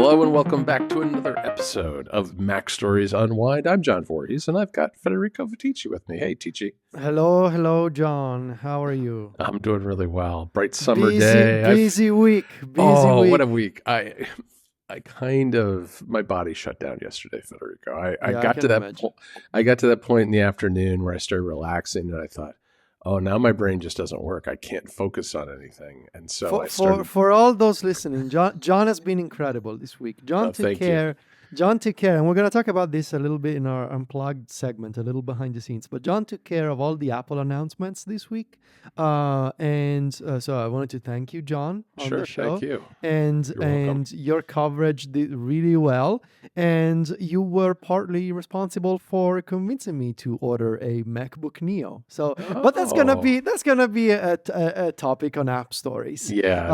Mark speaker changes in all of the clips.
Speaker 1: Hello and welcome back to another episode of MacStories Unwind. I'm John Voorhees, and I've got Federico with me. Hey, Tici.
Speaker 2: Hello, John. How are you?
Speaker 1: I'm doing really well. Bright summer day.
Speaker 2: Busy week.
Speaker 1: What a week! I my body shut down yesterday, Federico. I got to that point in the afternoon where I started relaxing, and I thought, oh, now my brain just doesn't work. I can't focus on anything. And so
Speaker 2: for all those listening, John has been incredible this week. John took care. And we're going to talk about this a little bit in our Unplugged segment, a little behind the scenes. But John took care of all the Apple announcements this week. So I wanted to thank you, John, on the show.
Speaker 1: Thank you.
Speaker 2: And your coverage did really well. And you were partly responsible for convincing me to order a MacBook Neo. But that's gonna be a topic on App Stories.
Speaker 1: Yeah,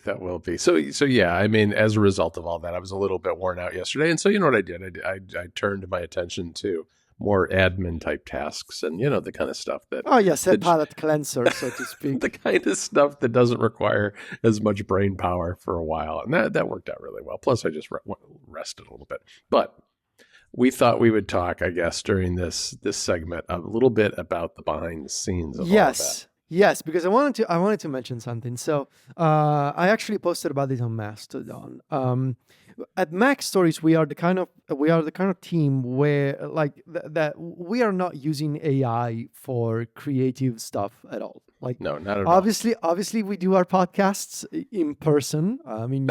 Speaker 1: that will be. So yeah, I mean, as a result of all that, I was a little bit worn out yesterday. And so you know what I did? I turned my attention to more admin type tasks and, you know, the kind of stuff that...
Speaker 2: Oh, yes, a palate cleanser, so to speak.
Speaker 1: The kind of stuff that doesn't require as much brain power for a while. And that worked out really well. Plus, I just rested a little bit. But we thought we would talk, I guess, during this segment a little bit about the behind the scenes of all of that.
Speaker 2: Yes, because I wanted to mention something. So I actually posted about this on Mastodon. At MacStories, we are the kind of team where that we are not using AI for creative stuff at all.
Speaker 1: No, not at all.
Speaker 2: Obviously, we do our podcasts in person. I mean,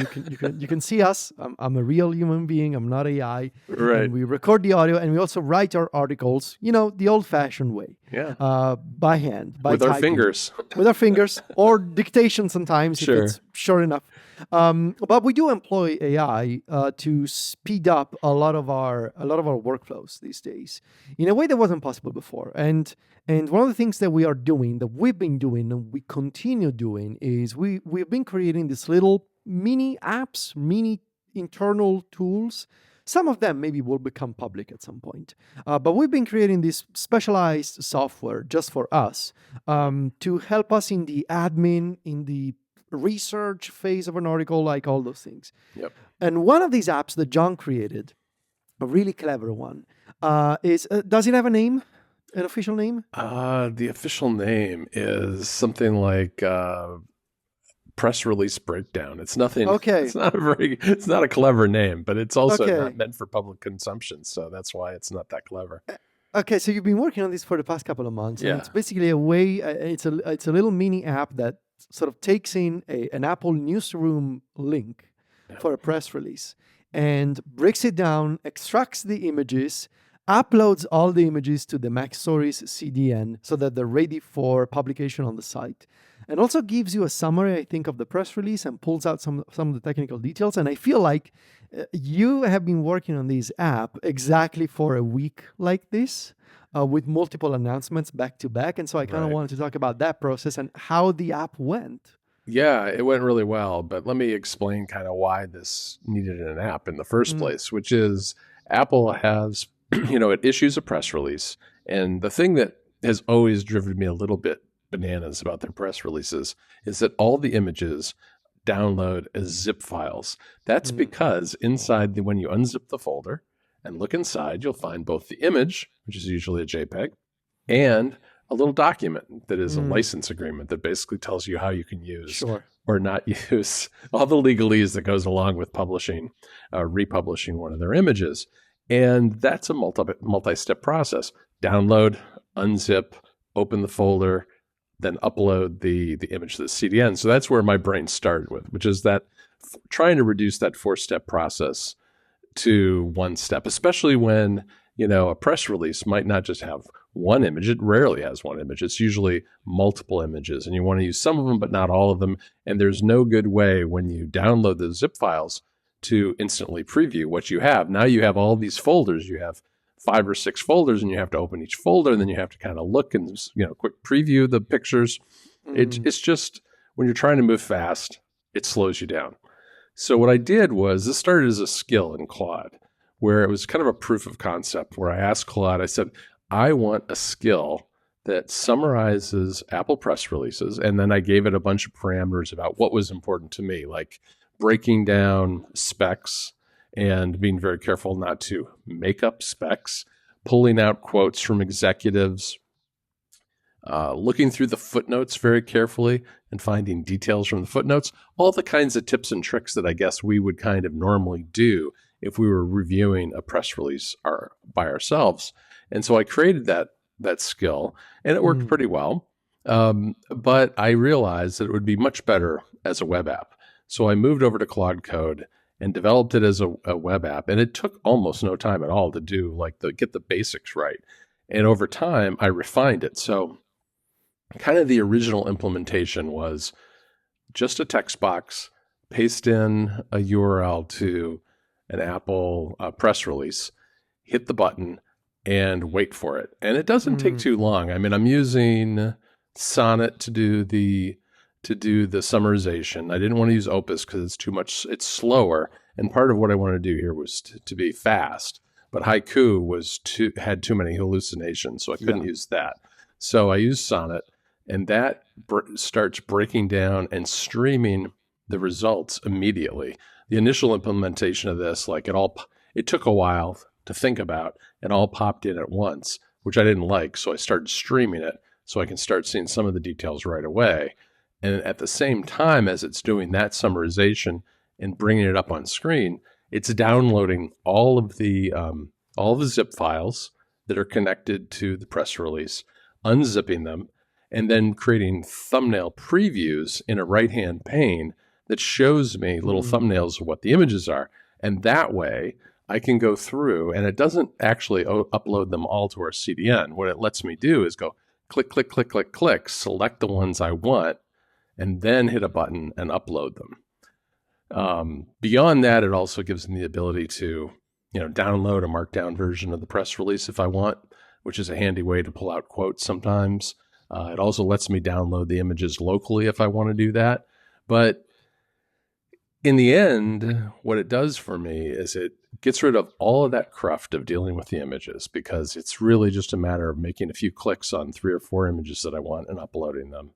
Speaker 2: you can see us. I'm a real human being. I'm not AI.
Speaker 1: Right.
Speaker 2: And we record the audio, and we also write our articles, you know, the old-fashioned way.
Speaker 1: Yeah.
Speaker 2: By hand,
Speaker 1: with
Speaker 2: typing.
Speaker 1: Our fingers.
Speaker 2: With our fingers, or dictation sometimes if it's short enough. But we do employ AI to speed up a lot of our workflows these days in a way that wasn't possible before. And one of the things that we've been doing, and we continue doing, is we've been creating these little mini apps, mini internal tools. Some of them maybe will become public at some point. But we've been creating this specialized software just for us to help us in the admin, in the research phase of an article, like all those things.
Speaker 1: Yep.
Speaker 2: And one of these apps that John created, a really clever one, is does it have a name? An official name?
Speaker 1: The official name is something like press release breakdown. It's nothing.
Speaker 2: Okay.
Speaker 1: It's not a clever name, but it's also not meant for public consumption. So that's why it's not that clever.
Speaker 2: Okay, so you've been working on this for the past couple of months.
Speaker 1: Yeah.
Speaker 2: And it's basically a way. It's a little mini app that sort of takes in an Apple newsroom link for a press release and breaks it down, extracts the images, uploads all the images to the MacStories CDN so that they're ready for publication on the site, and also gives you a summary, I think, of the press release and pulls out some of the technical details. And I feel like you have been working on this app exactly for a week like this. With multiple announcements back to back. And so I kind of wanted to talk about that process and how the app went.
Speaker 1: Yeah, it went really well. But let me explain kind of why this needed an app in the first place, which is Apple has, it issues a press release. And the thing that has always driven me a little bit bananas about their press releases is that all the images download as zip files. That's because inside when you unzip the folder, and look inside, you'll find both the image, which is usually a JPEG, and a little document that is a license agreement that basically tells you how you can use or not use all the legalese that goes along with republishing one of their images. And that's a multi-step process. Download, unzip, open the folder, then upload the image to the CDN. So that's where my brain started with, which is that trying to reduce that 4-step process to one step, especially when, a press release might not just have one image. It rarely has one image. It's usually multiple images, and you want to use some of them, but not all of them. And there's no good way when you download the zip files to instantly preview what you have. Now you have all these folders. You have 5 or 6 folders, and you have to open each folder, and then you have to kind of look and, quick preview the pictures. It's just, when you're trying to move fast, it slows you down. So what I did was, this started as a skill in Claude, where it was kind of a proof of concept, where I asked Claude, I said, I want a skill that summarizes Apple press releases. And then I gave it a bunch of parameters about what was important to me, like breaking down specs and being very careful not to make up specs, pulling out quotes from executives, looking through the footnotes very carefully and finding details from the footnotes, all the kinds of tips and tricks that I guess we would kind of normally do if we were reviewing a press release by ourselves. And so I created that skill, and it worked pretty well. But I realized that it would be much better as a web app. So I moved over to Claude Code and developed it as a web app. And it took almost no time at all to do get the basics right. And over time, I refined it. So kind of the original implementation was just a text box, paste in a URL to an Apple press release, hit the button, and wait for it. And it doesn't take too long. I mean, I'm using Sonnet to do the summarization. I didn't want to use Opus because it's too much. It's slower. And part of what I wanted to do here was to be fast. But Haiku had too many hallucinations, so I couldn't use that. So I used Sonnet, and that starts breaking down and streaming the results immediately. The initial implementation of this, it took a while to think about, and all popped in at once, which I didn't like. So I started streaming it so I can start seeing some of the details right away. And at the same time as it's doing that summarization and bringing it up on screen, it's downloading all of the zip files that are connected to the press release, unzipping them, and then creating thumbnail previews in a right-hand pane that shows me little thumbnails of what the images are. And that way I can go through, and it doesn't actually upload them all to our CDN. What it lets me do is go click, click, click, click, click, select the ones I want, and then hit a button and upload them. Beyond that, it also gives me the ability to, download a markdown version of the press release if I want, which is a handy way to pull out quotes sometimes. It also lets me download the images locally if I want to do that. But in the end, what it does for me is it gets rid of all of that cruft of dealing with the images, because it's really just a matter of making a few clicks on 3 or 4 images that I want and uploading them.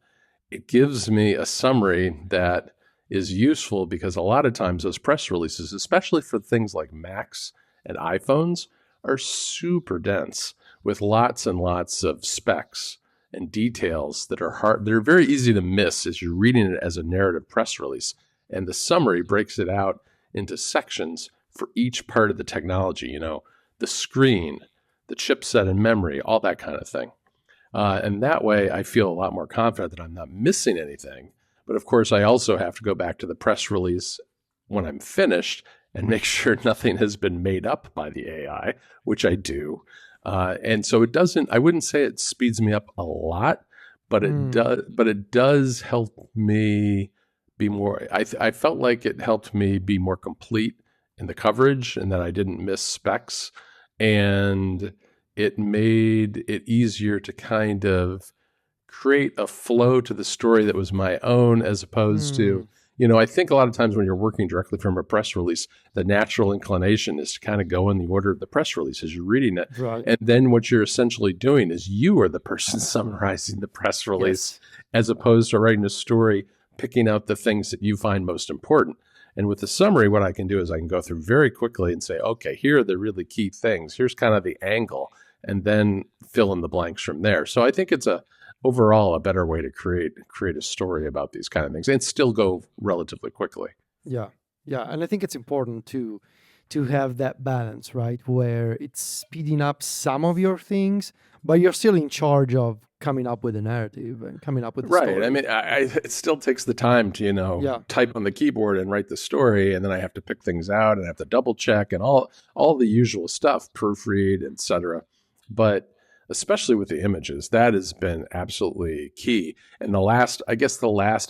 Speaker 1: It gives me a summary that is useful, because a lot of times those press releases, especially for things like Macs and iPhones, are super dense with lots and lots of specs and details that are hard. They're very easy to miss as you're reading it as a narrative press release. And the summary breaks it out into sections for each part of the technology, the screen, the chipset and memory, all that kind of thing. And that way I feel a lot more confident that I'm not missing anything. But of course, I also have to go back to the press release when I'm finished and make sure nothing has been made up by the AI, which I do. And so I wouldn't say it speeds me up a lot, but it does help me be more, I felt like it helped me be more complete in the coverage and that I didn't miss specs. And it made it easier to kind of create a flow to the story that was my own, as opposed to, I think a lot of times when you're working directly from a press release, the natural inclination is to kind of go in the order of the press release as you're reading it.
Speaker 2: Right.
Speaker 1: And then what you're essentially doing is you are the person summarizing the press release, as opposed to writing a story, picking out the things that you find most important. And with the summary, what I can do is I can go through very quickly and say, okay, here are the really key things. Here's kind of the angle, and then fill in the blanks from there. So I think it's overall a better way to create a story about these kind of things and still go relatively quickly.
Speaker 2: Yeah. And I think it's important to have that balance, right? Where it's speeding up some of your things, but you're still in charge of coming up with a narrative and coming up with the story.
Speaker 1: Right. I mean, it still takes the time to, type on the keyboard and write the story. And then I have to pick things out and I have to double check and all the usual stuff, proofread, etc. But especially with the images, that has been absolutely key. And the last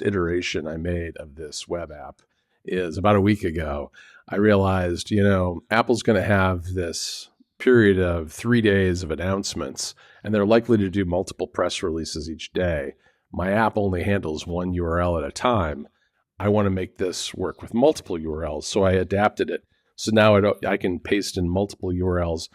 Speaker 1: iteration I made of this web app is about a week ago. I realized, Apple's going to have this period of 3 days of announcements, and they're likely to do multiple press releases each day. My app only handles one URL at a time. I want to make this work with multiple URLs, so I adapted it. So now I can paste in multiple URLs,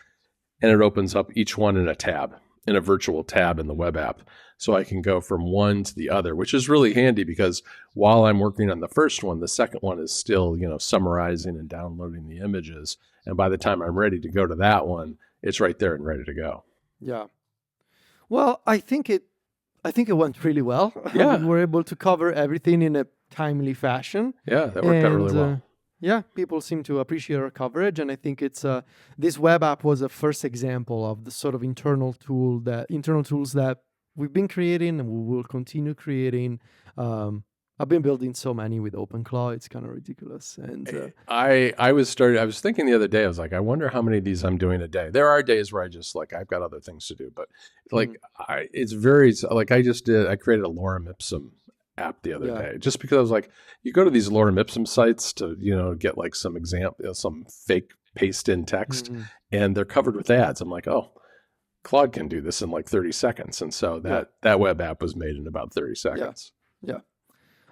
Speaker 1: and it opens up each one in a tab. in a virtual tab in the web app. So I can go from one to the other, which is really handy because while I'm working on the first one, the second one is still, summarizing and downloading the images. And by the time I'm ready to go to that one, it's right there and ready to go.
Speaker 2: Yeah. Well, I think it went really well.
Speaker 1: Yeah.
Speaker 2: We were able to cover everything in a timely fashion.
Speaker 1: Yeah, that worked out really well.
Speaker 2: Yeah, people seem to appreciate our coverage, and I think it's this web app was a first example of the sort of internal tools that we've been creating and we will continue creating. I've been building so many with OpenClaw; it's kind of ridiculous. And
Speaker 1: I was thinking the other day, I was like, I wonder how many of these I'm doing a day. There are days where I just I've got other things to do, but it's very I created a lorem ipsum app the other day just because I was like, you go to these lorem ipsum sites to get like some some fake paste in text, and they're covered with ads. I'm like, oh, Claude can do this in like 30 seconds, and so that web app was made in about 30 seconds.
Speaker 2: Yeah.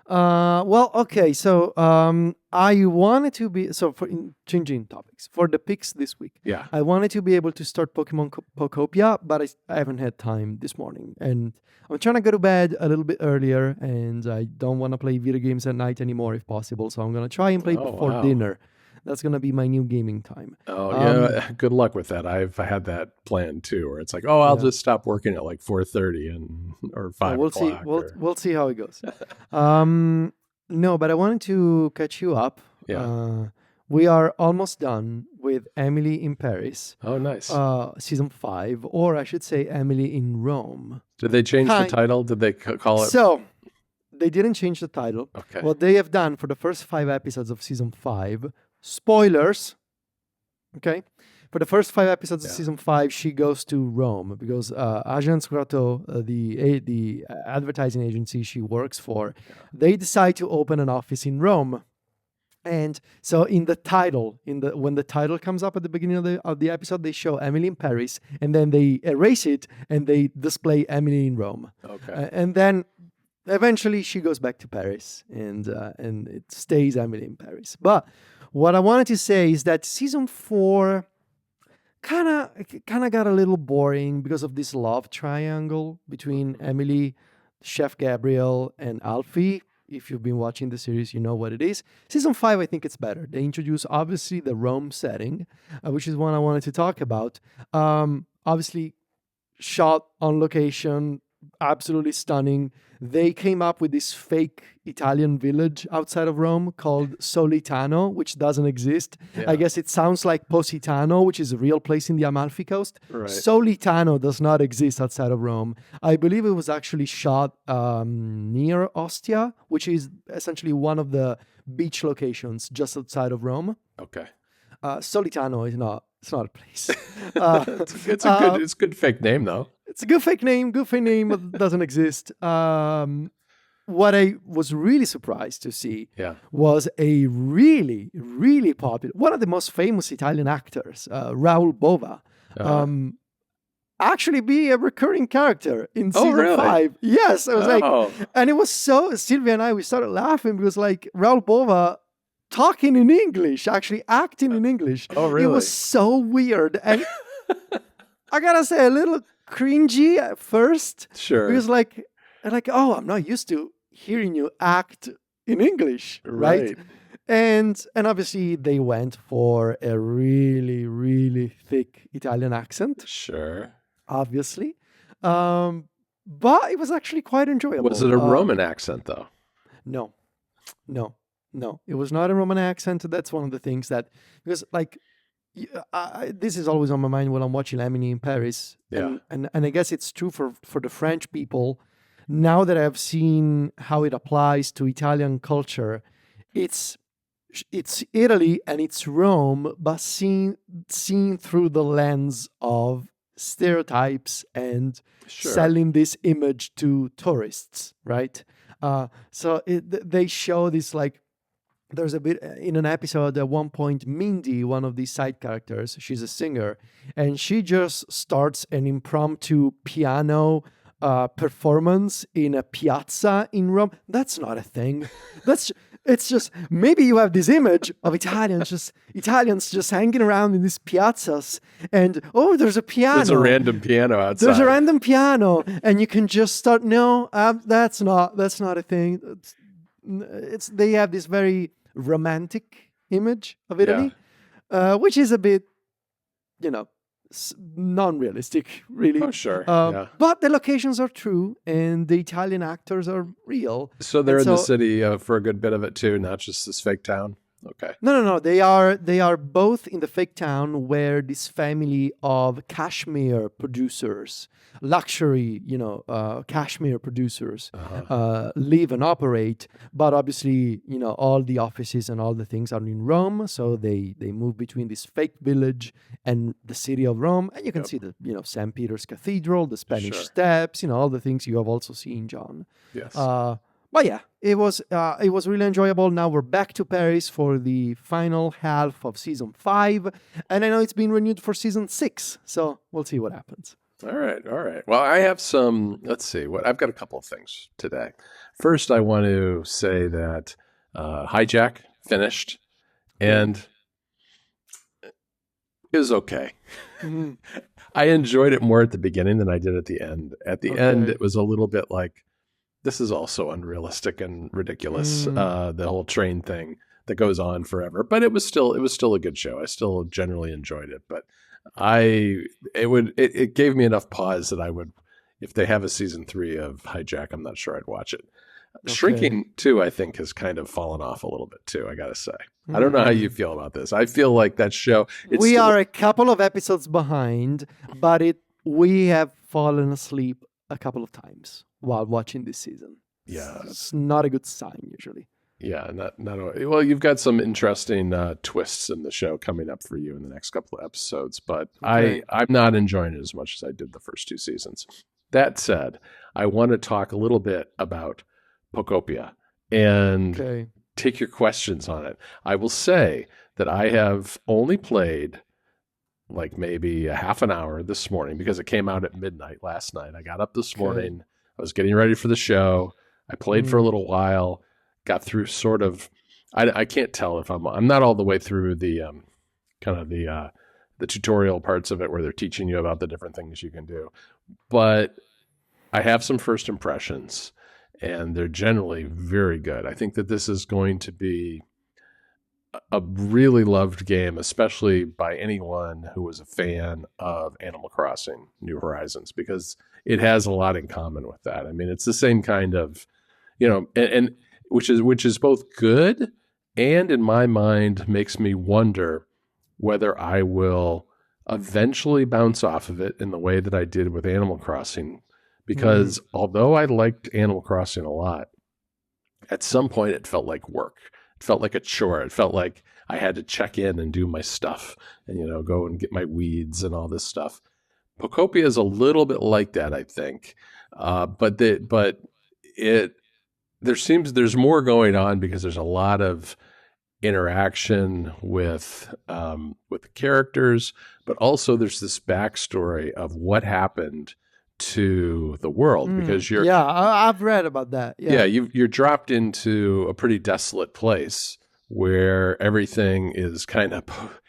Speaker 2: Well, okay. So I wanted to be for changing topics for the picks this week.
Speaker 1: Yeah,
Speaker 2: I wanted to be able to start Pokemon Pokopia, but I haven't had time this morning, and I'm trying to go to bed a little bit earlier, and I don't want to play video games at night anymore if possible. So I'm gonna try and play before dinner. That's going to be my new gaming time.
Speaker 1: Oh, yeah. Good luck with that. I've had that planned too, where it's like, oh, I'll just stop working at like 4:30 or 5 o'clock.
Speaker 2: We'll see how it goes. No, but I wanted to catch you up.
Speaker 1: Yeah.
Speaker 2: We are almost done with Emily in Paris.
Speaker 1: Oh, nice.
Speaker 2: Season 5, or I should say Emily in Rome.
Speaker 1: Did they change the title? Did they call it?
Speaker 2: So, they didn't change the title.
Speaker 1: Okay.
Speaker 2: What they have done for the first 5 episodes of Season 5, spoilers, okay? For the first 5 episodes of Season 5, she goes to Rome because Agence Grotto, the advertising agency she works for, they decide to open an office in Rome. And so in the title, when the title comes up at the beginning of the episode, they show Emily in Paris, and then they erase it and they display Emily in Rome.
Speaker 1: Okay.
Speaker 2: And then eventually she goes back to Paris, and it stays Emily in Paris. But what I wanted to say is that Season 4 kind of got a little boring because of this love triangle between Emily, Chef Gabriel, and Alfie. If you've been watching the series, you know what it is. Season 5, I think it's better. They introduce, obviously, the Rome setting, which is one I wanted to talk about. Obviously, shot on location, absolutely stunning. They came up with this fake Italian village outside of Rome called Solitano, which doesn't exist. Yeah. I guess it sounds like Positano, which is a real place in the Amalfi Coast.
Speaker 1: Right.
Speaker 2: Solitano does not exist outside of Rome. I believe it was actually shot near Ostia, which is essentially one of the beach locations just outside of Rome.
Speaker 1: Okay.
Speaker 2: Solitano is not. It's not a place.
Speaker 1: It's a good fake name though.
Speaker 2: It's a good fake name. But doesn't exist. What I was really surprised to see was a really, really popular, one of the most famous Italian actors, Raul Bova, actually be a recurring character in season 5. Yes, I was and it was so, Sylvia and I, we started laughing because Raul Bova talking in English, actually acting in English.
Speaker 1: Oh, really?
Speaker 2: It was so weird. And I gotta say, a little cringy at first.
Speaker 1: Sure.
Speaker 2: Because I'm not used to hearing you act in English, right? And obviously they went for a really, really thick Italian accent.
Speaker 1: Sure.
Speaker 2: Obviously. But it was actually quite enjoyable.
Speaker 1: Was it a Roman accent though?
Speaker 2: No, it was not a Roman accent. That's one of the things that, because this is always on my mind when I'm watching Emily in Paris.
Speaker 1: Yeah.
Speaker 2: And I guess it's true for the French people. Now that I've seen how it applies to Italian culture, it's Italy and it's Rome, but seen through the lens of stereotypes and selling this image to tourists, right? So they show this there's a bit in an episode at one point, Mindy, one of these side characters, she's a singer, and she just starts an impromptu piano performance in a piazza in Rome. That's not a thing. It's just maybe you have this image of Italians just hanging around in these piazzas, and there's a piano.
Speaker 1: There's a random piano outside.
Speaker 2: There's a random piano, and you can just start. No, that's not a thing. They have this very romantic image of Italy, which is a bit, non-realistic, really.
Speaker 1: Oh, sure.
Speaker 2: But the locations are true, and the Italian actors are real.
Speaker 1: So they're in the city for a good bit of it too, not just this fake town. Okay.
Speaker 2: No. They are both in the fake town where this family of cashmere producers, luxury, cashmere producers, live and operate. But obviously, all the offices and all the things are in Rome, so they move between this fake village and the city of Rome, and you can see the St. Peter's Cathedral, the Spanish Steps, all the things you have also seen, John.
Speaker 1: Yes.
Speaker 2: But yeah, it was really enjoyable. Now we're back to Paris for the final half of season 5, and I know it's been renewed for season 6, so we'll see what happens.
Speaker 1: All right. Well, I have some. Let's see. I've got a couple of things today. First, I want to say that Hijack finished, and it was okay.
Speaker 2: Mm-hmm.
Speaker 1: I enjoyed it more at the beginning than I did at the end. At the end, it was a little bit like, this is also unrealistic and ridiculous. The whole train thing that goes on forever, but it was still a good show. I still generally enjoyed it, but it gave me enough pause that I would, if they have a season 3 of Hijack, I'm not sure I'd watch it. Okay. Shrinking too, I think, has kind of fallen off a little bit too. I gotta say, I don't know how you feel about this. I feel like that show.
Speaker 2: We are a couple of episodes behind, but we have fallen asleep a couple of times while watching this season.
Speaker 1: Yeah,
Speaker 2: it's not a good sign usually.
Speaker 1: Yeah, not well. You've got some interesting twists in the show coming up for you in the next couple of episodes, but I'm not enjoying it as much as I did the first 2 seasons. That said, I want to talk a little bit about Pokopia and take your questions on it. I will say that I have only played like maybe a half an hour this morning because it came out at midnight last night. I got up this morning. I was getting ready for the show. I played for a little while, got through sort of, I can't tell if I'm not all the way through the kind of the tutorial parts of it where they're teaching you about the different things you can do. But I have some first impressions, and they're generally very good. I think that this is going to be a really loved game, especially by anyone who was a fan of Animal Crossing New Horizons, because it has a lot in common with that. I mean, it's the same kind of, and which is both good and in my mind makes me wonder whether I will eventually bounce off of it in the way that I did with Animal Crossing, because although I liked Animal Crossing a lot, at some point it felt like work. It felt like a chore. It felt like I had to check in and do my stuff and, go and get my weeds and all this stuff. Pokopia is a little bit like that, I think. But there's more going on because there's a lot of interaction with the characters, but also there's this backstory of what happened to the world because
Speaker 2: I've read about that.
Speaker 1: You're dropped into a pretty desolate place where everything is kind of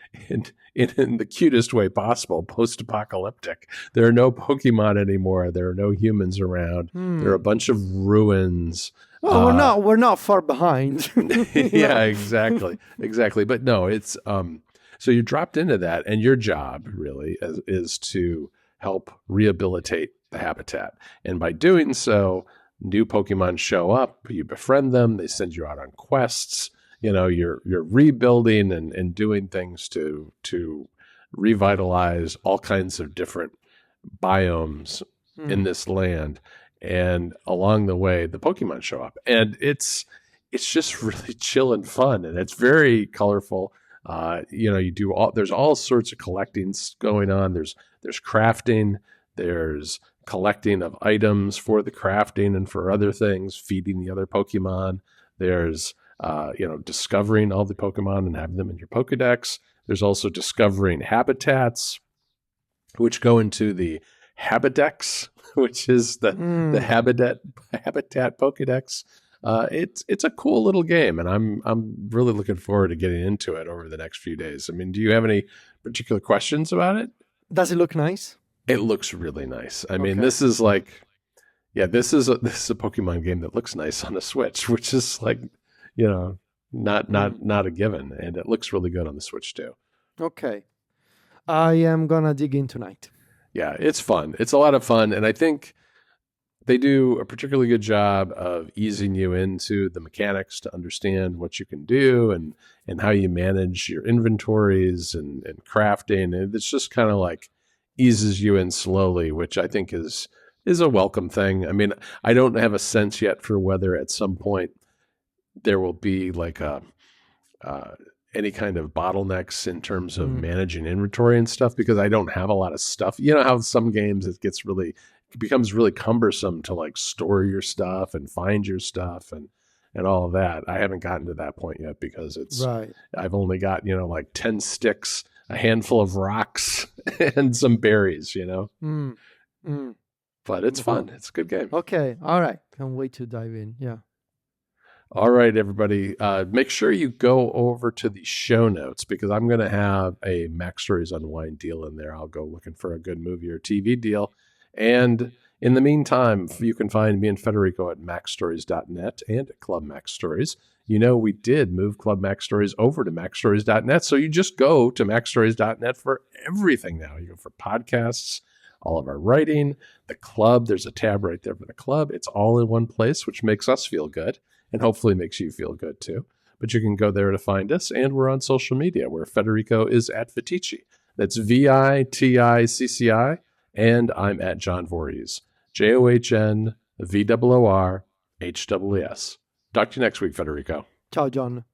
Speaker 1: in the cutest way possible, post-apocalyptic. There are no Pokemon anymore. There are no humans around. There are a bunch of ruins.
Speaker 2: Well, we're not far behind.
Speaker 1: Yeah, exactly. But no, it's so you're dropped into that, and your job really is to help rehabilitate the habitat. And by doing so, new Pokemon show up. You befriend them. They send you out on quests. You're rebuilding and doing things to revitalize all kinds of different biomes in this land. And along the way, the Pokemon show up, and it's just really chill and fun, and it's very colorful. There's all sorts of collecting going on. There's crafting. There's collecting of items for the crafting and for other things, feeding the other Pokemon. There's discovering all the Pokemon and having them in your Pokedex. There's also discovering habitats, which go into the Habidex, which is the Habitat Pokedex. It's a cool little game, and I'm really looking forward to getting into it over the next few days. I mean, do you have any particular questions about it?
Speaker 2: Does it look nice?
Speaker 1: It looks really nice. I mean,
Speaker 2: Okay.
Speaker 1: this is like, yeah, this is a Pokemon game that looks nice on a Switch, which is like, not a given, and it looks really good on the Switch too.
Speaker 2: Okay. I am gonna dig in tonight.
Speaker 1: Yeah, it's fun. It's a lot of fun, and I think they do a particularly good job of easing you into the mechanics to understand what you can do and how you manage your inventories and crafting. And it's just kind of like eases you in slowly, which I think is a welcome thing. I mean, I don't have a sense yet for whether at some point there will be like any kind of bottlenecks in terms of managing inventory and stuff, because I don't have a lot of stuff. You know how some games it becomes really cumbersome to like store your stuff and find your stuff and all of that. I haven't gotten to that point yet because I've only got, like 10 sticks, a handful of rocks and some berries, but it's fun. It's a good game.
Speaker 2: Okay. All right. Can't wait to dive in. Yeah.
Speaker 1: All right, everybody. Make sure you go over to the show notes, because I'm going to have a MacStories Unwind deal in there. I'll go looking for a good movie or TV deal. And in the meantime, you can find me and Federico at MacStories.net and at Club MacStories. We did move Club MacStories over to MacStories.net. So you just go to MacStories.net for everything now. You go for podcasts, all of our writing, the club. There's a tab right there for the club. It's all in one place, which makes us feel good and hopefully makes you feel good too. But you can go there to find us. And we're on social media, where Federico is at Viticci. That's VITICCI. And I'm at John Voorhees, JOHNVOORHWS. Talk to you next week, Federico.
Speaker 2: Ciao, John.